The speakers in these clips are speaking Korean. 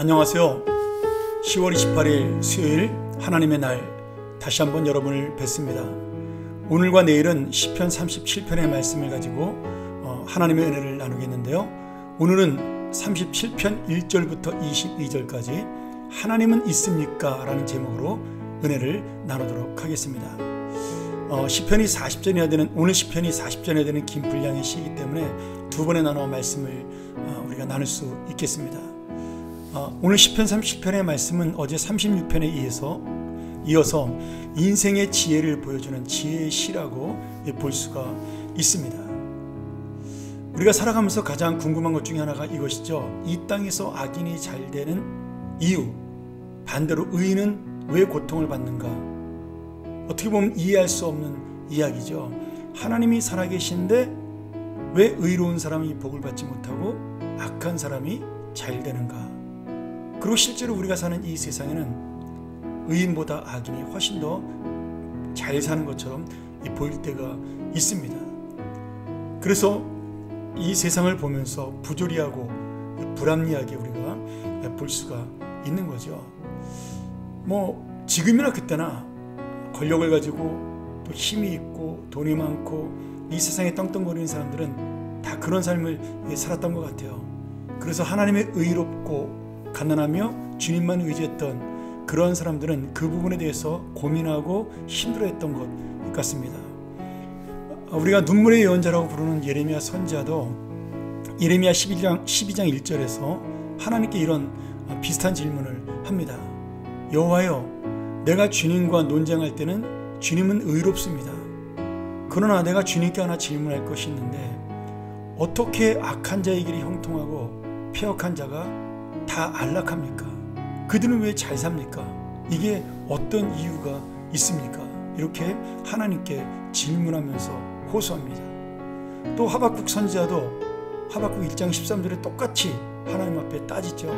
안녕하세요. 10월 28일 수요일 하나님의 날 다시 한번 여러분을 뵙습니다. 오늘과 내일은 시편 37편의 말씀을 가지고 하나님의 은혜를 나누겠는데요. 오늘은 37편 1절부터 22절까지 하나님은 있습니까? 라는 제목으로 은혜를 나누도록 하겠습니다. 시편이 40전이어야 되는, 오늘 시편이 40전이어야 되는 긴 분량의 시이기 때문에 두 번에 나눠 말씀을 우리가 나눌 수 있겠습니다. 오늘 시편 37편의 말씀은 어제 36편에 이어서 인생의 지혜를 보여주는 지혜의 시라고 볼 수가 있습니다. 우리가 살아가면서 가장 궁금한 것 중에 하나가 이것이죠. 이 땅에서 악인이 잘 되는 이유, 반대로 의인은 왜 고통을 받는가? 어떻게 보면 이해할 수 없는 이야기죠. 하나님이 살아계신데 왜 의로운 사람이 복을 받지 못하고 악한 사람이 잘 되는가? 그리고 실제로 우리가 사는 이 세상에는 의인보다 악인이 훨씬 더 잘 사는 것처럼 보일 때가 있습니다. 그래서 이 세상을 보면서 부조리하고 불합리하게 우리가 볼 수가 있는 거죠. 지금이나 그때나 권력을 가지고 또 힘이 있고 돈이 많고 이 세상에 떵떵거리는 사람들은 다 그런 삶을 살았던 것 같아요. 그래서 하나님의 의롭고 가난하며 주님만 의지했던 그런 사람들은 그 부분에 대해서 고민하고 힘들어했던 것 같습니다. 우리가 눈물의 예언자라고 부르는 예레미야 선지자도 예레미야 12장 1절에서 하나님께 이런 비슷한 질문을 합니다. 여호와여, 내가 주님과 논쟁할 때는 주님은 의롭습니다. 그러나 내가 주님께 하나 질문할 것이 있는데 어떻게 악한 자의 길이 형통하고 패역한 자가 다 안락합니까? 그들은 왜 잘 삽니까? 이게 어떤 이유가 있습니까? 이렇게 하나님께 질문하면서 호소합니다. 또 하박국 선지자도 하박국 1장 13절에 똑같이 하나님 앞에 따지죠.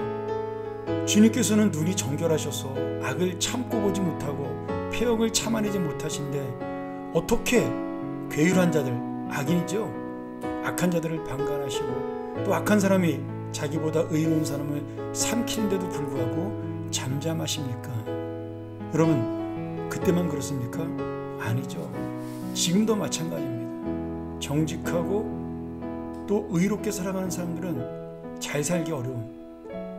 주님께서는 눈이 정결하셔서 악을 참고 보지 못하고 패역을 참아내지 못하신데 어떻게 괴율한 자들, 악인이죠, 악한 자들을 방관하시고 또 악한 사람이 자기보다 의로운 사람을 삼키는데도 불구하고 잠잠하십니까? 여러분, 그때만 그렇습니까? 아니죠. 지금도 마찬가지입니다. 정직하고 또 의롭게 살아가는 사람들은 잘 살기 어려운,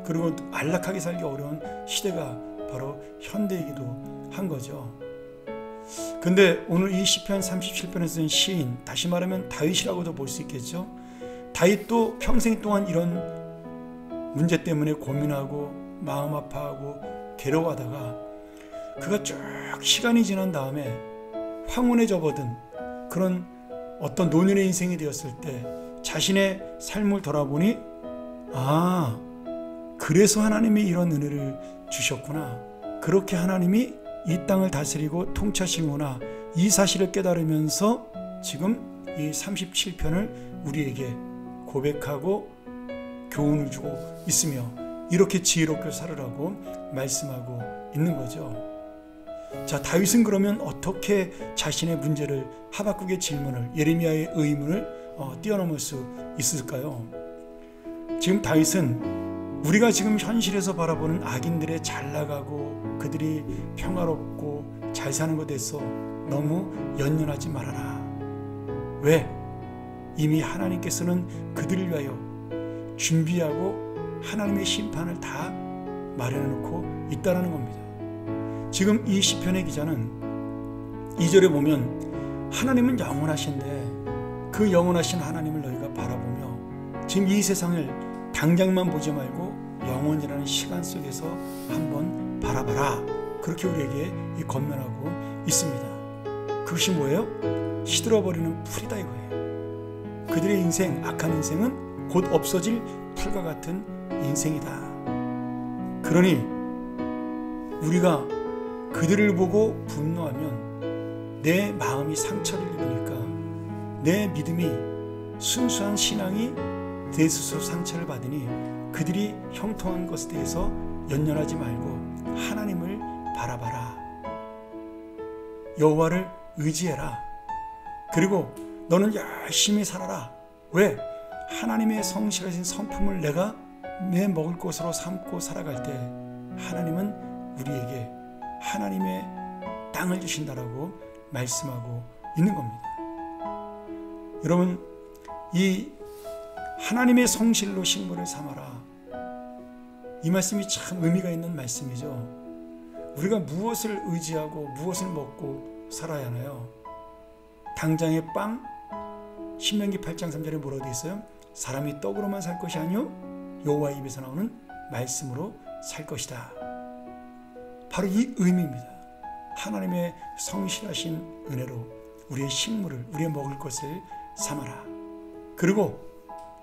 그리고 안락하게 살기 어려운 시대가 바로 현대이기도 한 거죠. 근데 오늘 이 시편 37편에 쓴 시인, 다시 말하면 다윗이라고도 볼 수 있겠죠. 다윗도 평생 동안 이런 문제 때문에 고민하고 마음 아파하고 괴로워하다가 그가 쭉 시간이 지난 다음에 황혼에 접어든 그런 어떤 노년의 인생이 되었을 때 자신의 삶을 돌아보니 그래서 하나님이 이런 은혜를 주셨구나, 그렇게 하나님이 이 땅을 다스리고 통치하시는구나, 이 사실을 깨달으면서 지금 이 37편을 우리에게 고백하고 교훈을 주고 있으며 이렇게 지혜롭게 살으라고 말씀하고 있는 거죠. 자, 다윗은 그러면 어떻게 자신의 문제를, 하박국의 질문을, 예레미야의 의문을 뛰어넘을 수 있을까요? 지금 다윗은 우리가 지금 현실에서 바라보는 악인들의 잘 나가고 그들이 평화롭고 잘 사는 것에 대해서 너무 연연하지 말아라. 왜? 이미 하나님께서는 그들을 위하여 준비하고 하나님의 심판을 다 마련해 놓고 있다는 겁니다. 지금 이 시편의 기자는 2절에 보면 하나님은 영원하신데 그 영원하신 하나님을 너희가 바라보며 지금 이 세상을 당장만 보지 말고 영원이라는 시간 속에서 한번 바라봐라, 그렇게 우리에게 권면하고 있습니다. 그것이 뭐예요? 시들어버리는 풀이다 이거예요. 그들의 인생, 악한 인생은 곧 없어질 풀과 같은 인생이다. 그러니 우리가 그들을 보고 분노하면 내 마음이 상처를 입으니까 내 믿음이, 순수한 신앙이 내 스스로 상처를 받으니 그들이 형통한 것에 대해서 연연하지 말고 하나님을 바라봐라. 여호와를 의지해라. 그리고 너는 열심히 살아라. 왜? 하나님의 성실하신 성품을 내가 내 먹을 것으로 삼고 살아갈 때 하나님은 우리에게 하나님의 땅을 주신다라고 말씀하고 있는 겁니다. 여러분, 이 하나님의 성실로 식물을 삼아라, 이 말씀이 참 의미가 있는 말씀이죠. 우리가 무엇을 의지하고 무엇을 먹고 살아야 하나요? 당장의 빵? 신명기 8장 3절에 뭐라고 되어 있어요? 사람이 떡으로만 살 것이 아니요 여호와의 입에서 나오는 말씀으로 살 것이다. 바로 이 의미입니다. 하나님의 성실하신 은혜로 우리의 식물을, 우리의 먹을 것을 삼아라. 그리고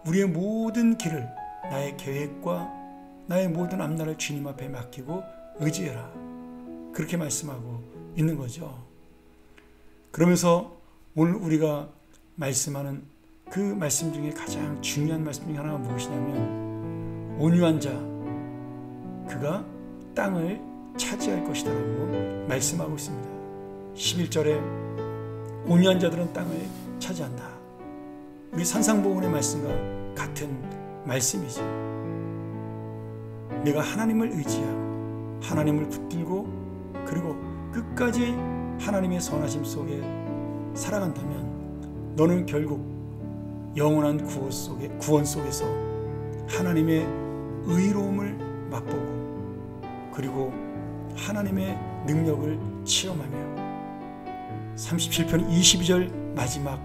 우리의 모든 길을, 나의 계획과 나의 모든 앞날을 주님 앞에 맡기고 의지해라. 그렇게 말씀하고 있는 거죠. 그러면서 오늘 우리가 말씀하는 그 말씀 중에 가장 중요한 말씀 중에 하나가 무엇이냐면, 온유한 자, 그가 땅을 차지할 것이다라고 말씀하고 있습니다. 11절에 온유한 자들은 땅을 차지한다. 우리 산상보훈의 말씀과 같은 말씀이죠. 내가 하나님을 의지하고 하나님을 붙들고 그리고 끝까지 하나님의 선하심 속에 살아간다면 너는 결국 영원한 구원 속에서 하나님의 의로움을 맛보고 그리고 하나님의 능력을 체험하며 37편 22절 마지막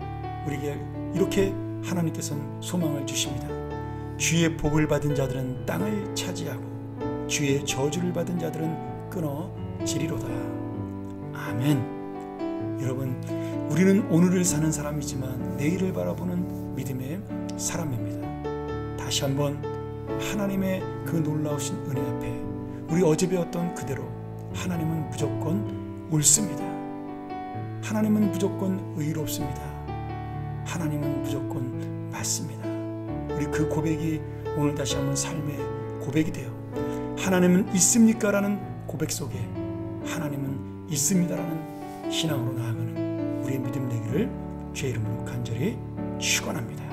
우리에게 이렇게 하나님께서는 소망을 주십니다. 주의 복을 받은 자들은 땅을 차지하고 주의 저주를 받은 자들은 끊어지리로다. 아멘. 여러분, 우리는 오늘을 사는 사람이지만 내일을 바라보는 믿음의 사람입니다. 다시 한번 하나님의 그 놀라우신 은혜 앞에 우리 어제 배웠던 그대로 하나님은 무조건 옳습니다. 하나님은 무조건 의롭습니다. 하나님은 무조건 맞습니다. 우리 그 고백이 오늘 다시 한번 삶의 고백이 되어 하나님은 있습니까? 라는 고백 속에 하나님은 있습니다 라는 신앙으로 나아가는 우리의 믿음 되기를 주의 이름으로 간절히 축원합니다.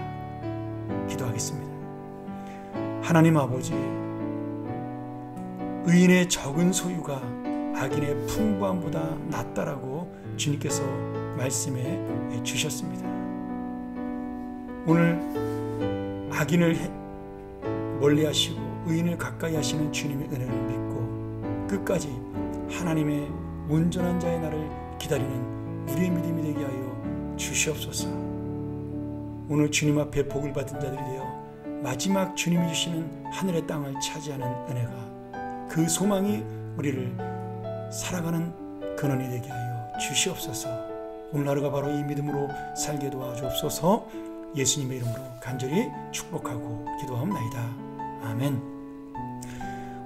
기도하겠습니다. 하나님 아버지, 의인의 적은 소유가 악인의 풍부함보다 낫다라고 주님께서 말씀해 주셨습니다. 오늘 악인을 멀리하시고 의인을 가까이 하시는 주님의 은혜를 믿고 끝까지 하나님의 온전한 자의 날을 기다리는 우리의 믿음이 되게 하여 주시옵소서. 오늘 주님 앞에 복을 받은 자들이 되어 마지막 주님이 주시는 하늘의 땅을 차지하는 은혜가, 그 소망이 우리를 살아가는 근원이 되게 하여 주시옵소서. 오늘 하루가 바로 이 믿음으로 살게 도와주옵소서. 예수님의 이름으로 간절히 축복하고 기도하옵나이다. 아멘.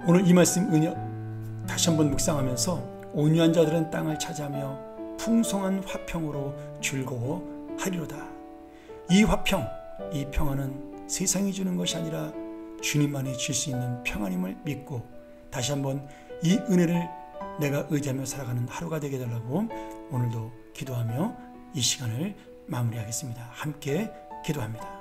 오늘 이 말씀 다시 한번 묵상하면서 온유한 자들은 땅을 차지하며 풍성한 화평으로 즐거워하리로다. 이 화평, 이 평안은 세상이 주는 것이 아니라 주님만이 줄 수 있는 평안임을 믿고 다시 한번 이 은혜를 내가 의지하며 살아가는 하루가 되게 해달라고 오늘도 기도하며 이 시간을 마무리하겠습니다. 함께 기도합니다.